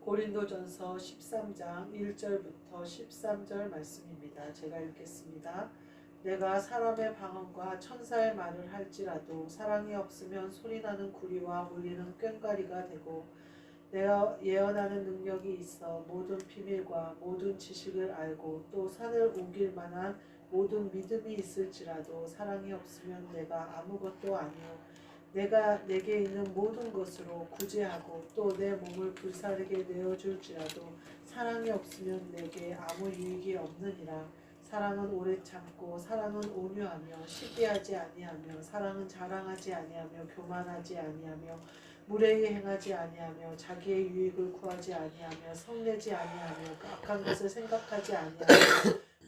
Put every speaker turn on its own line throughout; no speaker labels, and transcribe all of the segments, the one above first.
고린도전서 13장 1절부터 13절 말씀입니다. 제가 읽겠습니다. 내가 사람의 방언과 천사의 말을 할지라도 사랑이 없으면 소리나는 구리와 울리는 꽹과리가 되고 내가 예언하는 능력이 있어 모든 비밀과 모든 지식을 알고 또 산을 옮길 만한 모든 믿음이 있을지라도 사랑이 없으면 내가 아무것도 아니요 내가 내게 있는 모든 것으로 구제하고 또 내 몸을 불사르게 내어줄지라도 사랑이 없으면 내게 아무 유익이 없느니라. 사랑은 오래 참고 사랑은 온유하며 시기하지 아니하며 사랑은 자랑하지 아니하며 교만하지 아니하며 무례히 행하지 아니하며 자기의 유익을 구하지 아니하며 성내지 아니하며 악한 것을 생각하지 아니하며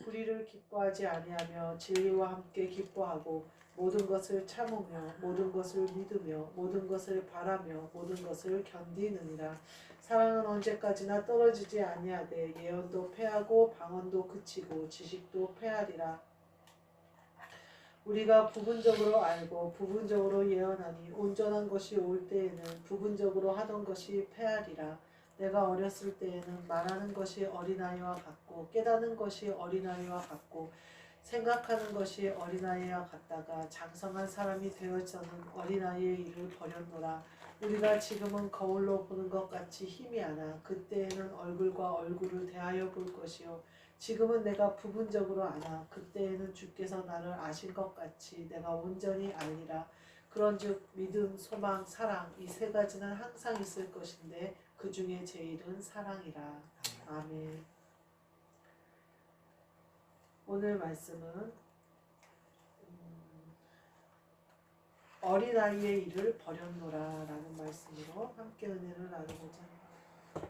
불의를 기뻐하지 아니하며 진리와 함께 기뻐하고 모든 것을 참으며 모든 것을 믿으며 모든 것을 바라며 모든 것을 견디느니라. 사랑은 언제까지나 떨어지지 아니하되 예언도 패하고 방언도 그치고 지식도 패하리라. 우리가 부분적으로 알고 부분적으로 예언하니 온전한 것이 올 때에는 부분적으로 하던 것이 패하리라. 내가 어렸을 때에는 말하는 것이 어린아이와 같고 깨닫는 것이 어린아이와 같고 생각하는 것이 어린아이와 같다가 장성한 사람이 되어서는 어린아이의 일을 버렸노라. 우리가 지금은 거울로 보는 것 같이 희미하나 그때에는 얼굴과 얼굴을 대하여 볼 것이요 지금은 내가 부분적으로 아나 그때에는 주께서 나를 아신 것 같이 내가 온전히 알리라. 그런즉 믿음, 소망, 사랑 이 세 가지는 항상 있을 것인데 그 중에 제일은 사랑이라. 아멘. 오늘 말씀은 어린아이의 일을 버렸노라 라는 말씀으로 함께 은혜를 나누고자 합니다.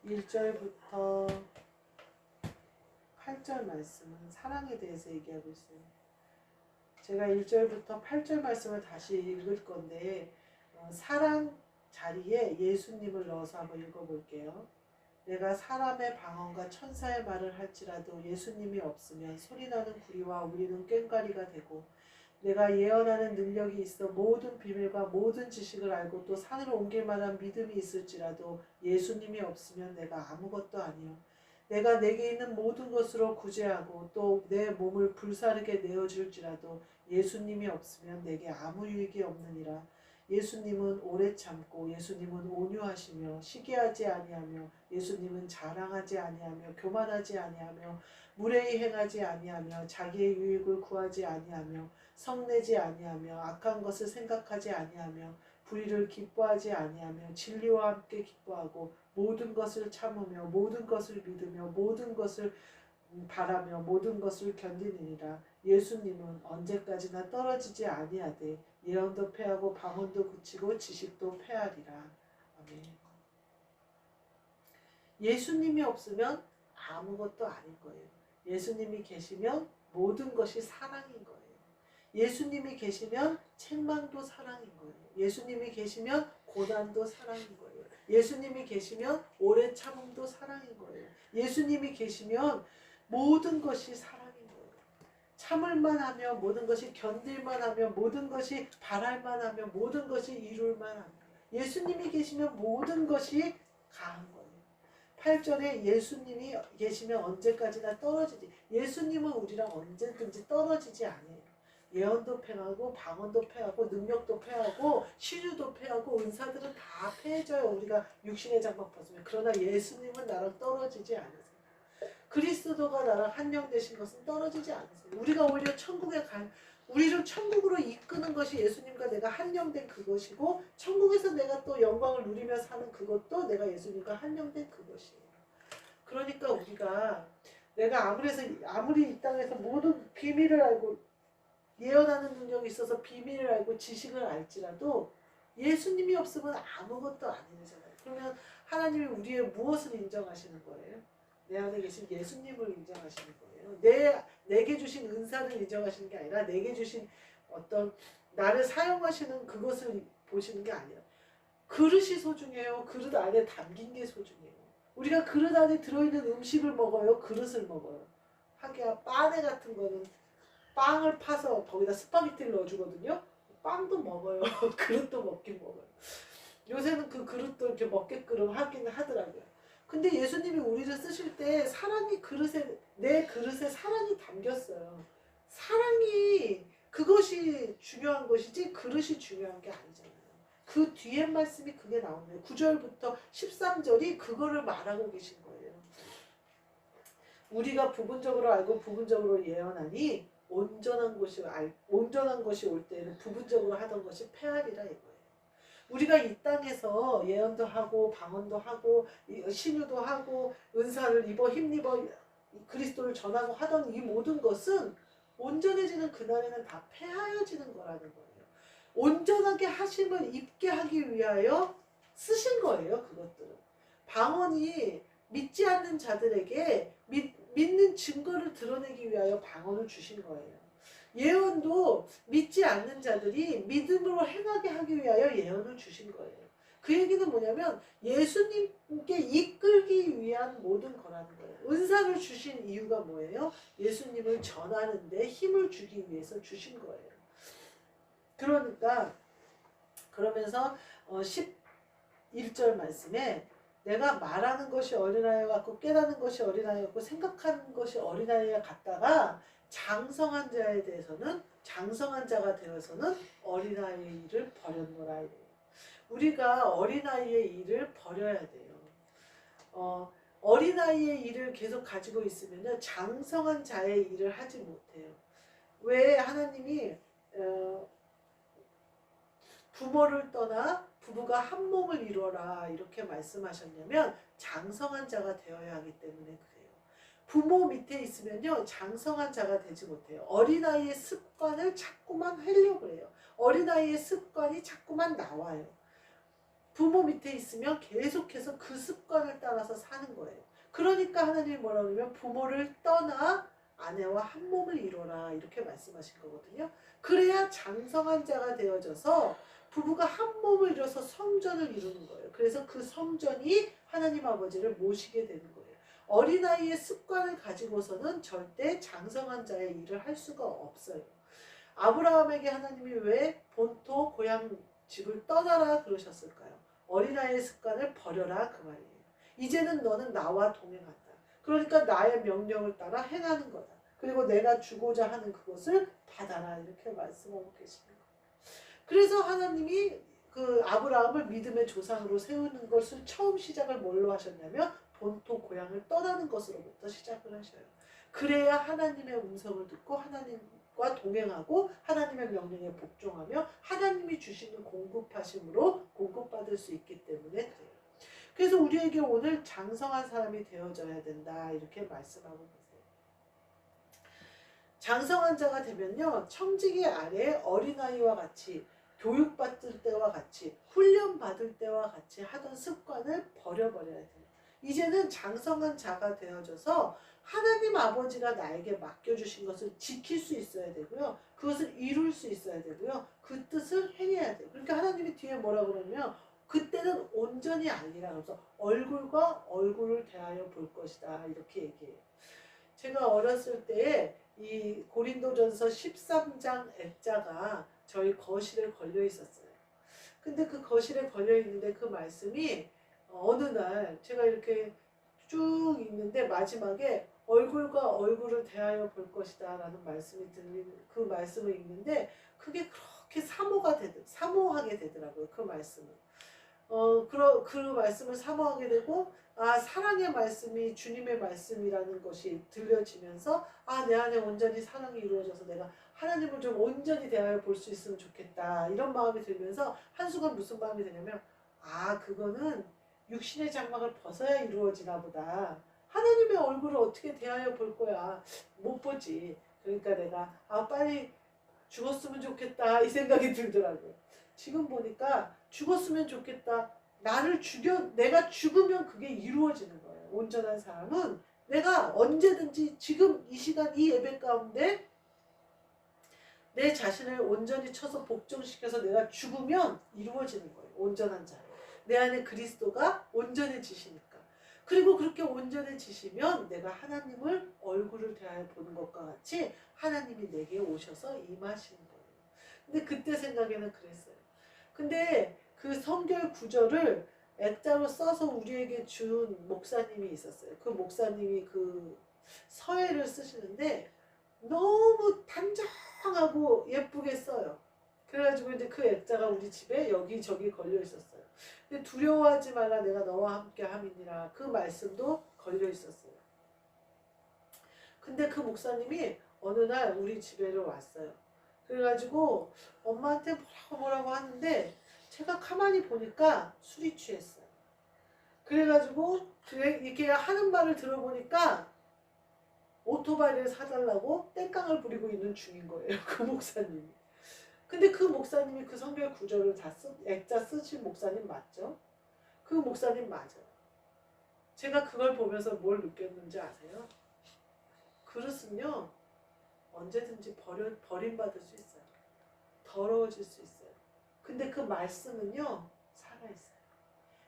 1절부터 8절 말씀은 사랑에 대해서 얘기하고 있어요. 제가 1절부터 8절 말씀을 다시 읽을 건데 사랑 자리에 예수님을 넣어서 한번 읽어볼게요. 내가 사람의 방언과 천사의 말을 할지라도 예수님이 없으면 소리나는 구리와 울리는 꽹과리가 되고 내가 예언하는 능력이 있어 모든 비밀과 모든 지식을 알고 또 산을 옮길 만한 믿음이 있을지라도 예수님이 없으면 내가 아무것도 아니요 내가 내게 있는 모든 것으로 구제하고 또 내 몸을 불사르게 내어줄지라도 예수님이 없으면 내게 아무 유익이 없느니라. 예수님은 오래 참고 예수님은 온유하시며 시기하지 아니하며 예수님은 자랑하지 아니하며 교만하지 아니하며 무례히 행하지 아니하며 자기의 유익을 구하지 아니하며 성내지 아니하며 악한 것을 생각하지 아니하며 불의를 기뻐하지 아니하며 진리와 함께 기뻐하고 모든 것을 참으며 모든 것을 믿으며 모든 것을 바라며 모든 것을 견디느니라. 예수님은 언제까지나 떨어지지 아니하되 예언도 패하고 방언도 그치고 지식도 패하리라. 아멘. 예수님이 없으면 아무것도 아닐 거예요. 예수님이 계시면 모든 것이 사랑인 거예요. 예수님이 계시면 책망도 사랑인 거예요. 예수님이 계시면 고난도 사랑인 거예요. 예수님이 계시면 오래 참음도 사랑인 거예요. 예수님이 계시면 모든 것이 사랑인 거예요. 참을만 하며 모든 것이 견딜만 하며 모든 것이 바랄만 하며 모든 것이 이룰만 하며 예수님이 계시면 모든 것이 가한 거예요. 8절에 예수님이 계시면 언제까지나 떨어지지. 예수님은 우리랑 언제든지 떨어지지 않아요. 예언도 패하고 방언도 패하고 능력도 패하고 치유도 패하고 은사들은 다 패해져요. 우리가 육신의 장막 벗으면. 그러나 예수님은 나랑 떨어지지 않으세요. 그리스도가 나랑 한영되신 것은 떨어지지 않으세요. 우리가 오히려 우리를 천국으로 이끄는 것이 예수님과 내가 한영된 그것이고 천국에서 내가 또 영광을 누리며 사는 그것도 내가 예수님과 한영된 그것이에요. 그러니까 우리가 내가 아무리 이 땅에서 모든 비밀을 알고 예언하는 능력이 있어서 비밀을 알고 지식을 알지라도 예수님이 없으면 아무것도 아니잖아요. 그러면 하나님이 우리의 무엇을 인정하시는 거예요? 내 안에 계신 예수님을 인정하시는 거예요. 내게 주신 은사를 인정하시는 게 아니라 내게 주신 어떤 나를 사용하시는 그것을 보시는 게 아니라 그릇이 소중해요. 그릇 안에 담긴 게 소중해요. 우리가 그릇 안에 들어있는 음식을 먹어요. 그릇을 먹어요. 하기야 빠네 같은 거는 빵을 파서 거기다 스파게티를 넣어주거든요. 빵도 먹어요. 그릇도 먹긴 먹어요. 요새는 그 그릇도 이렇게 먹게끔 하긴 하더라고요. 근데 예수님이 우리를 쓰실 때 사랑이 그릇에, 내 그릇에 사랑이 담겼어요. 사랑이 그것이 중요한 것이지 그릇이 중요한 게 아니잖아요. 그 뒤에 말씀이 그게 나오네요. 9절부터 13절이 그거를 말하고 계신 거예요. 우리가 부분적으로 알고 부분적으로 예언하니 온전한 것이 올 때에는 부분적으로 하던 것이 패하리라 이거예요. 우리가 이 땅에서 예언도 하고 방언도 하고 신유도 하고 은사를 입어 힘입어 그리스도를 전하고 하던 이 모든 것은 온전해지는 그날에는 다 패하여지는 거라는 거예요. 온전하게 하심을 입게 하기 위하여 쓰신 거예요. 그것들은. 방언이 믿지 않는 자들에게 믿는 증거를 드러내기 위하여 방언을 주신 거예요. 예언도 믿지 않는 자들이 믿음으로 행하게 하기 위하여 예언을 주신 거예요. 그 얘기는 뭐냐면 예수님께 이끌기 위한 모든 거라는 거예요. 은사를 주신 이유가 뭐예요? 예수님을 전하는데 힘을 주기 위해서 주신 거예요. 그러니까 그러면서 11절 말씀에 내가 말하는 것이 어린아이 같고 깨닫는 것이 어린아이 같고 생각하는 것이 어린아이 같다가 장성한 자에 대해서는 장성한 자가 되어서는 어린아이의 일을 버렸노라 이래요. 우리가 어린아이의 일을 버려야 돼요. 어린아이의 일을 계속 가지고 있으면 장성한 자의 일을 하지 못해요. 왜 하나님이 부모를 떠나 부부가 한 몸을 이루어라 이렇게 말씀하셨냐면 장성한 자가 되어야 하기 때문에 그래요. 부모 밑에 있으면요 장성한 자가 되지 못해요. 어린아이의 습관을 자꾸만 하려고 해요. 어린아이의 습관이 자꾸만 나와요. 부모 밑에 있으면 계속해서 그 습관을 따라서 사는 거예요. 그러니까 하나님이 뭐라고 하냐면 부모를 떠나 아내와 한 몸을 이루어라 이렇게 말씀하신 거거든요. 그래야 장성한 자가 되어져서 부부가 한 몸을 이뤄서 성전을 이루는 거예요. 그래서 그 성전이 하나님 아버지를 모시게 되는 거예요. 어린아이의 습관을 가지고서는 절대 장성한 자의 일을 할 수가 없어요. 아브라함에게 하나님이 왜 본토 고향 집을 떠나라 그러셨을까요? 어린아이의 습관을 버려라 그 말이에요. 이제는 너는 나와 동행한다. 그러니까 나의 명령을 따라 행하는 거다. 그리고 내가 주고자 하는 그것을 받아라 이렇게 말씀하고 계십니다. 그래서 하나님이 그 아브라함을 믿음의 조상으로 세우는 것을 처음 시작을 뭘로 하셨냐면 본토 고향을 떠나는 것으로부터 시작을 하셔요. 그래야 하나님의 음성을 듣고 하나님과 동행하고 하나님의 명령에 복종하며 하나님이 주시는 공급하심으로 공급받을 수 있기 때문에 그래요. 그래서 우리에게 오늘 장성한 사람이 되어져야 된다 이렇게 말씀하고 계세요. 장성한 자가 되면요 청지기 아래 어린아이와 같이 교육받을 때와 같이 훈련받을 때와 같이 하던 습관을 버려버려야 돼요. 이제는 장성한 자가 되어져서 하나님 아버지가 나에게 맡겨주신 것을 지킬 수 있어야 되고요. 그것을 이룰 수 있어야 되고요. 그 뜻을 행해야 돼요. 그러니까 하나님이 뒤에 뭐라 그러냐면 그때는 온전히 아니라 그래서 얼굴과 얼굴을 대하여 볼 것이다 이렇게 얘기해요. 제가 어렸을 때에 이 고린도전서 13장 액자가 저희 거실에 걸려 있었어요. 근데 그 거실에 걸려 있는데 그 말씀이 어느 날 제가 이렇게 쭉 있는데 마지막에 얼굴과 얼굴을 대하여 볼 것이다 라는 말씀이 들리는 그 말씀을 읽는데 그게 그렇게 사모하게 되더라고요. 그 말씀을. 그 말씀을 사모하게 되고 사랑의 말씀이 주님의 말씀이라는 것이 들려지면서 내 안에 온전히 사랑이 이루어져서 내가 하나님을 좀 온전히 대하여 볼 수 있으면 좋겠다 이런 마음이 들면서 한순간 무슨 마음이 드냐면 그거는 육신의 장막을 벗어야 이루어지나 보다. 하나님의 얼굴을 어떻게 대하여 볼 거야. 못 보지. 그러니까 내가 빨리 죽었으면 좋겠다 이 생각이 들더라고요. 지금 보니까 죽었으면 좋겠다. 내가 죽으면 그게 이루어지는 거예요. 온전한 사람은 내가 언제든지 지금 이 시간 이 예배 가운데 내 자신을 온전히 쳐서 복종시켜서 내가 죽으면 이루어지는 거예요. 온전한 자. 내 안에 그리스도가 온전해지시니까. 그리고 그렇게 온전해지시면 내가 하나님을 얼굴을 대하여 보는 것과 같이 하나님이 내게 오셔서 임하시는 거예요. 근데 그때 생각에는 그랬어요. 근데 그 성결 구절을 액자로 써서 우리에게 준 목사님이 있었어요. 그 목사님이 그 서예를 쓰시는데 너무 단정하고 예쁘게 써요. 그래가지고 이제 그 액자가 우리 집에 여기저기 걸려 있었어요. 근데 두려워하지 말라 내가 너와 함께 함이니라 그 말씀도 걸려 있었어요. 근데 그 목사님이 어느 날 우리 집에로 왔어요. 그래가지고 엄마한테 뭐라고 하는데 제가 가만히 보니까 술이 취했어요. 그래가지고 이렇게 하는 말을 들어보니까 오토바이를 사달라고 땡깡을 부리고 있는 중인 거예요. 그 목사님이. 근데 그 목사님이 그 성경 구절을 다 액자 쓰신 목사님 맞죠? 그 목사님 맞아요. 제가 그걸 보면서 뭘 느꼈는지 아세요? 그릇은요 언제든지 버림받을 수 있어요. 더러워질 수 있어요. 근데 그 말씀은요 살아있어요.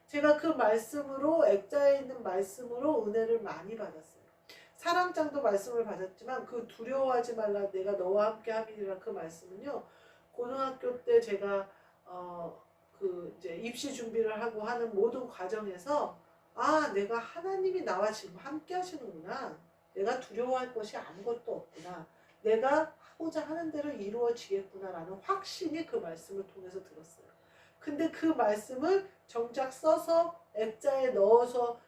제가 그 말씀으로 액자에 있는 말씀으로 은혜를 많이 받았어요. 사랑장도 말씀을 받았지만 그 두려워하지 말라 내가 너와 함께 함이니라 그 말씀은요 고등학교 때 제가 그 이제 입시 준비를 하고 하는 모든 과정에서 아 내가 하나님이 나와 지금 함께 하시는구나. 내가 두려워할 것이 아무것도 없구나. 내가 하고자 하는 대로 이루어지겠구나라는 확신이 그 말씀을 통해서 들었어요. 근데 그 말씀을 정작 써서 액자에 넣어서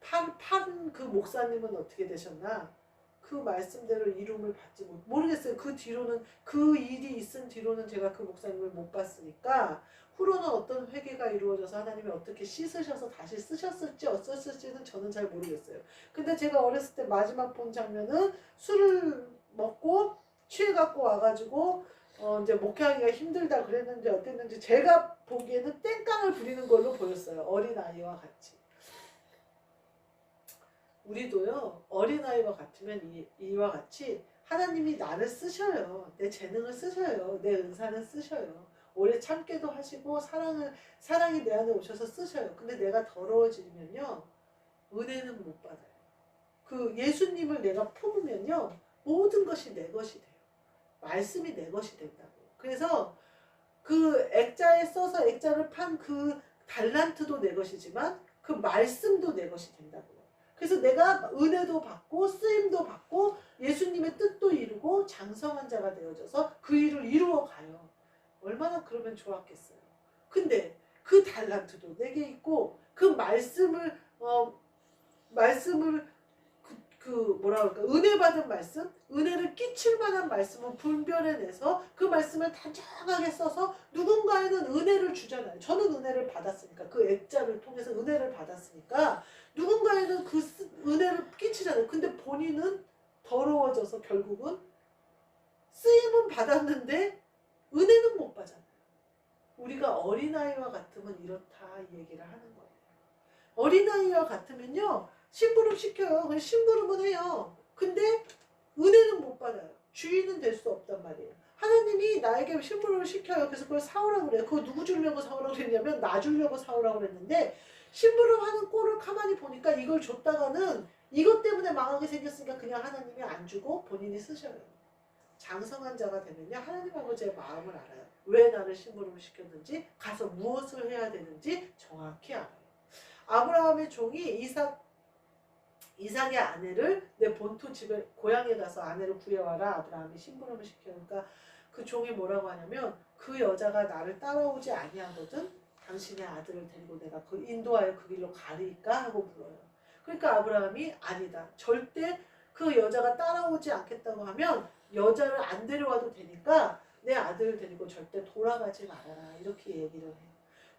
판 그 목사님은 어떻게 되셨나? 그 말씀대로 이름을 받지 모르겠어요. 그 뒤로는 그 일이 있은 뒤로는 제가 그 목사님을 못 봤으니까 후로는 어떤 회개가 이루어져서 하나님이 어떻게 씻으셔서 다시 쓰셨을지 어썼을지는 저는 잘 모르겠어요. 근데 제가 어렸을 때 마지막 본 장면은 술을 먹고 취해갖고 와가지고 이제 목회하기가 힘들다 그랬는지 어땠는지 제가 보기에는 땡깡을 부리는 걸로 보였어요. 어린아이와 같이. 우리도요 어린아이와 같으면 이와 같이 하나님이 나를 쓰셔요. 내 재능을 쓰셔요. 내 은사를 쓰셔요. 오래 참게도 하시고 사랑이 내 안에 오셔서 쓰셔요. 근데 내가 더러워지면요 은혜는 못 받아요. 그 예수님을 내가 품으면요 모든 것이 내 것이 돼요. 말씀이 내 것이 된다고. 그래서 그 액자에 써서 액자를 판 그 달란트도 내 것이지만 그 말씀도 내 것이 된다고. 그래서 내가 은혜도 받고 쓰임도 받고 예수님의 뜻도 이루고 장성한 자가 되어져서 그 일을 이루어 가요. 얼마나 그러면 좋았겠어요. 근데 그 달란트도 내게 있고 그 말씀을 뭐라 그럴까 은혜 받은 말씀 은혜를 끼칠 만한 말씀은 분별해내서 그 말씀을 단정하게 써서 누군가에는 은혜를 주잖아요. 저는 은혜를 받았으니까 그 액자를 통해서 은혜를 받았으니까 누군가에는 그 은혜를 끼치잖아요. 근데 본인은 더러워져서 결국은 쓰임은 받았는데 은혜는 못 받잖아요. 우리가 어린아이와 같으면 이렇다 이 얘기를 하는 거예요. 어린아이와 같으면요 심부름 시켜요. 그냥 심부름은 해요. 근데 은혜는 못 받아요. 주인은 될 수 없단 말이에요. 하나님이 나에게 심부름을 시켜요. 그래서 그걸 사오라고 그래요. 그거 누구 주려고 사오라고 그랬냐면 나 주려고 사오라고 그랬는데 심부름하는 꼴을 가만히 보니까 이걸 줬다가는 이것 때문에 망하게 생겼으니까 그냥 하나님이 안 주고 본인이 쓰셔요. 장성한 자가 되면요 하나님 아버지의 마음을 알아요. 왜 나를 심부름을 시켰는지 가서 무엇을 해야 되는지 정확히 알아요. 아브라함의 종이 이삭의 아내를 내 본토 집에 고향에 가서 아내를 구해와라. 아브라함이 심부름을 시키니까 그 종이 뭐라고 하냐면 그 여자가 나를 따라오지 아니하거든 당신의 아들을 데리고 내가 그 인도하여 그 길로 가리까 하고 불러요. 그러니까 아브라함이 아니다. 절대 그 여자가 따라오지 않겠다고 하면 여자를 안 데려와도 되니까 내 아들을 데리고 절대 돌아가지 말아라. 이렇게 얘기를 해요.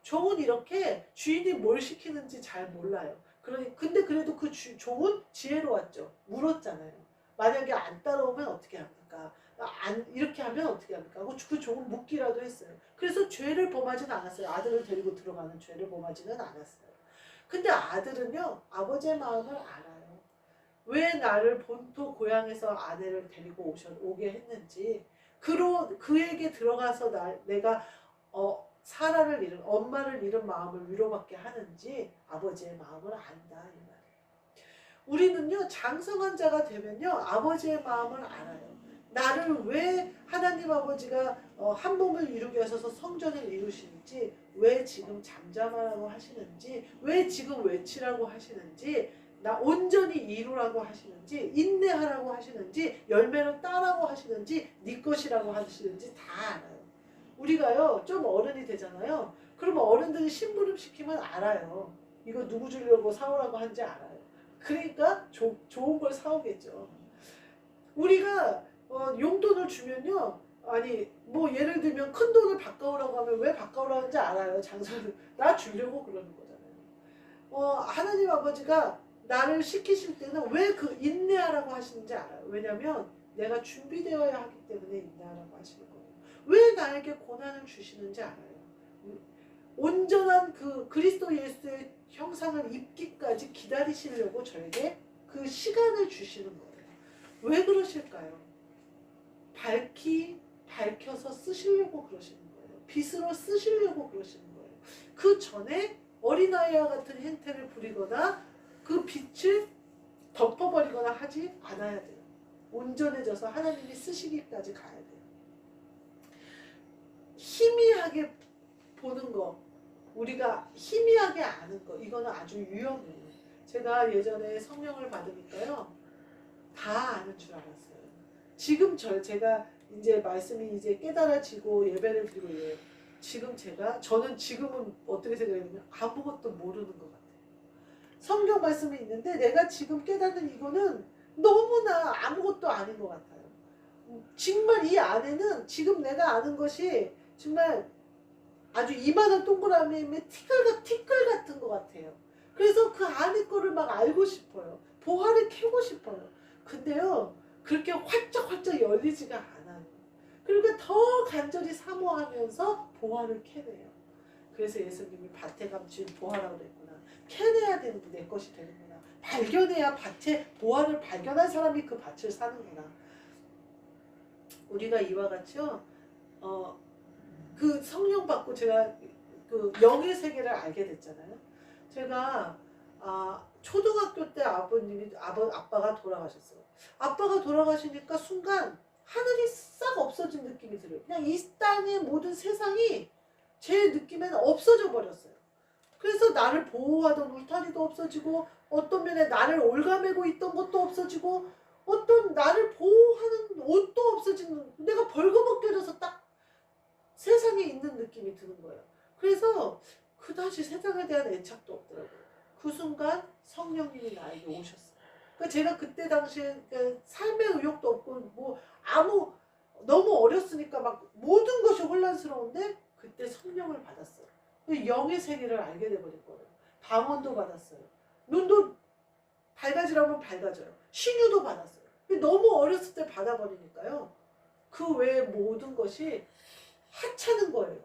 종은 이렇게 주인이 뭘 시키는지 잘 몰라요. 근데 그래도 그 종은 지혜로웠죠. 물었잖아요. 만약에 안 따라오면 어떻게 합니까? 이렇게 하면 어떻게 합니까? 하고 그 종은 묻기라도 했어요. 그래서 죄를 범하지는 않았어요. 아들을 데리고 들어가는 죄를 범하지는 않았어요. 근데 아들은요 아버지의 마음을 알아요. 왜 나를 본토 고향에서 아내를 데리고 오게 했는지 그에게 들어가서 내가 사라를 잃은 엄마를 잃은 마음을 위로받게 하는지 아버지의 마음을 안다 이 말이에요. 우리는요 장성한 자가 되면요 아버지의 마음을 알아요. 나를 왜 하나님 아버지가 한 몸을 이루게 하셔서 성전을 이루시는지, 왜 지금 잠잠하라고 하시는지, 왜 지금 외치라고 하시는지, 나 온전히 이루라고 하시는지, 인내하라고 하시는지, 열매를 따라고 하시는지, 네 것이라고 하시는지 다 알아요. 우리가요 좀 어른이 되잖아요. 그러면 어른들이 심부름 시키면 알아요. 이거 누구 주려고 사오라고 하는지 알아요. 그러니까 좋은 걸 사오겠죠. 우리가 용돈을 주면요, 아니 뭐 예를 들면 큰 돈을 바꿔오라고 하면 왜 바꿔오라는지 알아요. 장사를 나 주려고 그러는 거잖아요. 하나님 아버지가 나를 시키실 때는 왜 그 인내하라고 하시는지 알아요. 왜냐면 내가 준비되어야 하기 때문에 인내하라고 하시는 거예요. 왜 나에게 고난을 주시는지 알아요. 온전한 그 그리스도 예수의 형상을 입기까지 기다리시려고 저에게 그 시간을 주시는 거예요. 왜 그러실까요? 밝혀서 쓰시려고 그러시는 거예요. 빛으로 쓰시려고 그러시는 거예요. 그 전에 어린아이와 같은 행태를 부리거나 그 빛을 덮어버리거나 하지 않아야 돼요. 온전해져서 하나님이 쓰시기까지 가야 돼요. 희미하게 보는 거, 우리가 희미하게 아는 거, 이거는 아주 위험해요. 제가 예전에 성령을 받으니까요, 다 아는 줄 알았어요. 지금 제가 이제 말씀이 이제 깨달아지고 예배를 드리고 이래요. 저는 지금은 어떻게 생각하냐면 아무것도 모르는 것 같아요. 성경 말씀이 있는데 내가 지금 깨닫는 이거는 너무나 아무것도 아닌 것 같아요. 정말 이 안에는 지금 내가 아는 것이 정말 아주 이만한 동그라미에 티끌 같은 것 같아요. 그래서 그 안에 거를 막 알고 싶어요. 보화를 캐고 싶어요. 근데요, 그렇게 활짝활짝 열리지가 않아요. 그러니까 더 간절히 사모하면서 보화를 캐내요. 그래서 예수님이 밭에 감춘 보화라고 그랬구나. 캐내야 되는 내 것이 되는구나. 발견해야 보화를 발견한 사람이 그 밭을 사는구나. 우리가 이와 같이요, 그 성령 받고 제가 그 영의 세계를 알게 됐잖아요. 제가 초등학교 때 아빠가 돌아가셨어요. 아빠가 돌아가시니까 순간 하늘이 싹 없어진 느낌이 들어요. 그냥 이 땅의 모든 세상이 제 느낌에는 없어져 버렸어요. 그래서 나를 보호하던 울타리도 없어지고, 어떤 면에 나를 올가매고 있던 것도 없어지고, 어떤 나를 보호하는 옷도 없어지는, 내가 벌거벗겨져서 딱 세상에 있는 느낌이 드는 거예요. 그래서 그다지 세상에 대한 애착도 없더라고요. 그 순간 성령님이 나에게 오셨어요. 그러니까 제가 그때 당시에 삶의 의욕도 없고 너무 어렸으니까 막 모든 것이 혼란스러운데 그때 성령을 받았어요. 영의 세계를 알게 돼버린 거예요. 방언도 받았어요. 눈도 밝아지라면 밝아져요. 신유도 받았어요. 너무 어렸을 때 받아버리니까요, 그 외의 모든 것이 하찮은 거예요.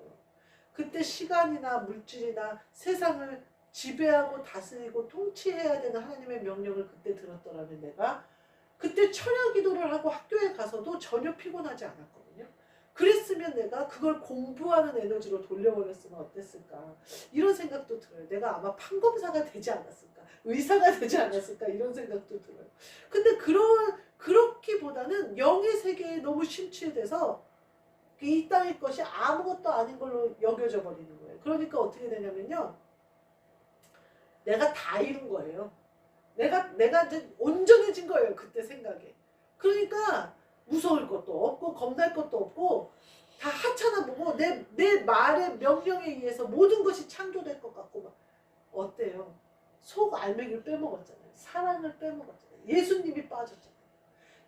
그때 시간이나 물질이나 세상을 지배하고 다스리고 통치해야 되는 하나님의 명령을 그때 들었더라면 내가 그때 철야 기도를 하고 학교에 가서도 전혀 피곤하지 않았거든요. 그랬으면 내가 그걸 공부하는 에너지로 돌려버렸으면 어땠을까, 이런 생각도 들어요. 내가 아마 판검사가 되지 않았을까, 의사가 되지 않았을까, 이런 생각도 들어요. 근데 그렇기보다는 영의 세계에 너무 심취해서 이 땅의 것이 아무것도 아닌 걸로 여겨져 버리는 거예요. 그러니까 어떻게 되냐면요, 내가 다 이룬 거예요. 내가 이제 온전해진 거예요, 그때 생각에. 그러니까 무서울 것도 없고 겁날 것도 없고 다 하찮아 보고 내 말의 명령에 의해서 모든 것이 창조될 것 같고 막. 어때요? 속 알맹이를 빼먹었잖아요. 사랑을 빼먹었잖아요. 예수님이 빠졌잖아요.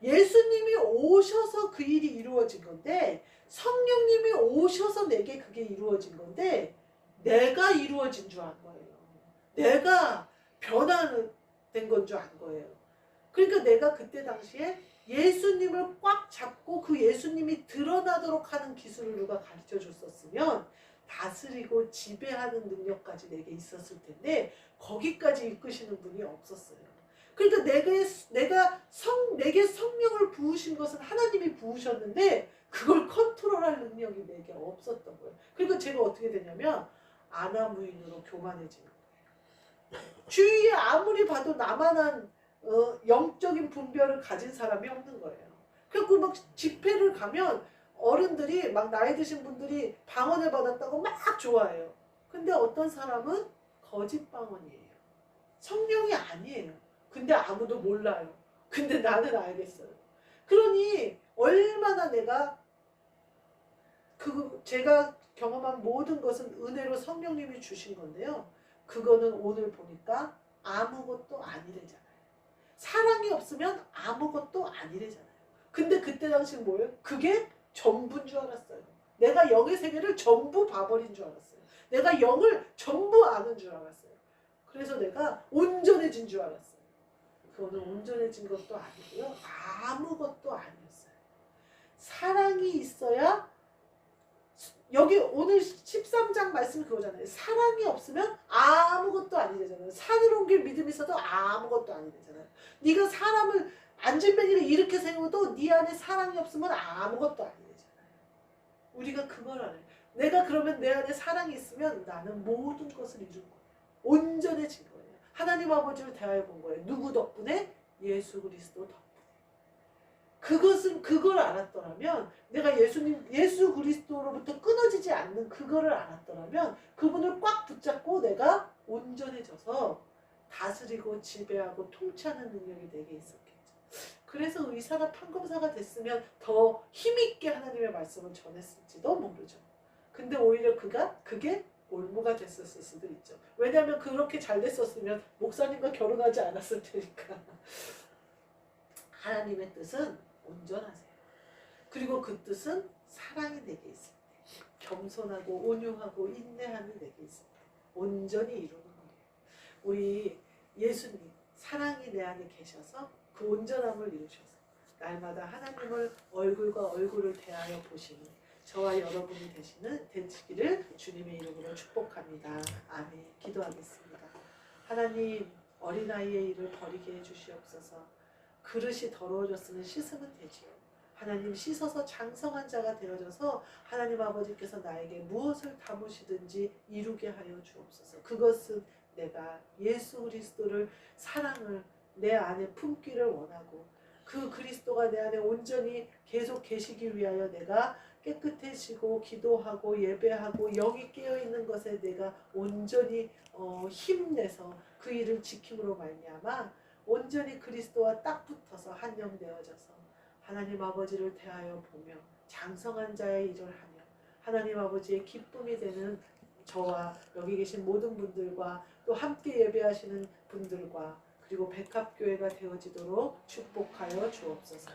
예수님이 오셔서 그 일이 이루어진 건데, 성령님이 오셔서 내게 그게 이루어진 건데, 내가 이루어진 줄 안 거예요. 내가 변화된 건 줄 안 거예요. 그러니까 내가 그때 당시에 예수님을 꽉 잡고 그 예수님이 드러나도록 하는 기술을 누가 가르쳐 줬었으면 다스리고 지배하는 능력까지 내게 있었을 텐데, 거기까지 이끄시는 분이 없었어요. 그러니까 내게 성령을 부으신 것은 하나님이 부으셨는데 그걸 컨트롤할 능력이 내게 없었던 거예요. 그러니까 제가 어떻게 되냐면 아나무인으로 교만해지는 거예요. 주위에 아무리 봐도 나만한 영적인 분별을 가진 사람이 없는 거예요. 그래갖고 막 집회를 가면 어른들이 막 나이 드신 분들이 방언을 받았다고 막 좋아해요. 근데 어떤 사람은 거짓 방언이에요. 성령이 아니에요. 근데 아무도 몰라요. 근데 나는 알겠어요. 그러니 얼마나 내가 제가 경험한 모든 것은 은혜로 성령님이 주신 건데요. 그거는 오늘 보니까 아무것도 아니래잖아요. 사랑이 없으면 아무것도 아니래잖아요. 근데 그때 당시는 뭐예요? 그게 전부인 줄 알았어요. 내가 영의 세계를 전부 봐버린 줄 알았어요. 내가 영을 전부 아는 줄 알았어요. 그래서 내가 온전해진 줄 알았어요. 그거는 온전해진 것도 아니고요. 아무것도 아니었어요. 사랑이 있어야, 여기 오늘 13장 말씀이 그거잖아요. 사랑이 없으면 아무것도 아니잖아요. 산으로 옮길 믿음이 있어도 아무것도 아니잖아요. 네가 사람을 안진뱅이를 이렇게 세워도 네 안에 사랑이 없으면 아무것도 아니잖아요. 우리가 그걸 알아요. 내가 그러면 내 안에 사랑이 있으면 나는 모든 것을 이룬 거예요. 온전해진 거예요. 하나님 아버지를 대하여 본 거예요. 누구 덕분에? 예수 그리스도 덕분에. 그걸 알았더라면, 내가 예수 그리스도로부터 끊어지지 않는 그거를 알았더라면, 그분을 꽉 붙잡고 내가 온전해져서 다스리고 지배하고 통치하는 능력이 내게 있었겠죠. 그래서 의사가 판검사가 됐으면 더 힘있게 하나님의 말씀을 전했을지도 모르죠. 근데 오히려 그게 올무가 됐었을 수도 있죠. 왜냐하면 그렇게 잘 됐었으면 목사님과 결혼하지 않았을 테니까. 하나님의 뜻은 온전하세요. 그리고 그 뜻은 사랑이 내게 있을 때, 겸손하고 온유하고 인내함이 내게 있을 때 온전히 이루는 거예요. 우리 예수님 사랑이 내 안에 계셔서 그 온전함을 이루셔서 날마다 하나님을 얼굴과 얼굴을 대하여 보시는 저와 여러분이 되시기를 주님의 이름으로 축복합니다. 아멘. 기도하겠습니다. 하나님, 어린아이의 일을 버리게 해주시옵소서. 그릇이 더러워졌으면 씻으면 되지요. 하나님, 씻어서 장성한 자가 되어져서 하나님 아버지께서 나에게 무엇을 담으시든지 이루게 하여 주옵소서. 그것은 내가 예수 그리스도를, 사랑을 내 안에 품기를 원하고, 그 그리스도가 내 안에 온전히 계속 계시기 위하여 내가 깨끗해지고 기도하고 예배하고 영이 깨어있는 것에 내가 온전히 힘내서 그 일을 지킴으로 말미암아 온전히 그리스도와 딱 붙어서 한영되어져서 하나님 아버지를 대하여 보며 장성한 자의 일을 하며 하나님 아버지의 기쁨이 되는 저와 여기 계신 모든 분들과 또 함께 예배하시는 분들과 그리고 백합교회가 되어지도록 축복하여 주옵소서.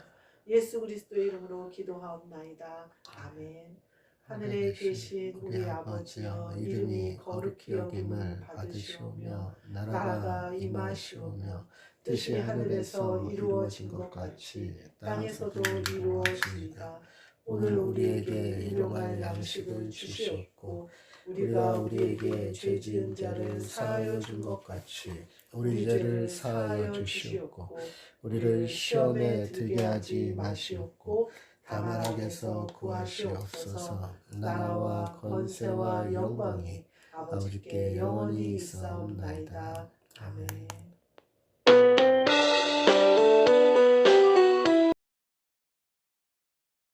예수 그리스도의 이름으로 기도하옵나이다. 아멘. 하늘에 계신 우리 아버지여, 이름이 거룩히 여김을 받으시오며 나라가 임하시오며 뜻이 하늘에서 이루어진 것 같이 땅에서도 이루어지이다. 오늘 우리에게 일용할 양식을 주시옵고 우리가 우리에게 죄 지은 자를 사하여 준 것 같이 우리 죄를 사하여 주시옵고 우리를 시험에 들게 하지 마시옵고 다만 악에서 구하시옵소서. 나라와 권세와 영광이 아버지께 영원히 있사옵나이다. 아멘.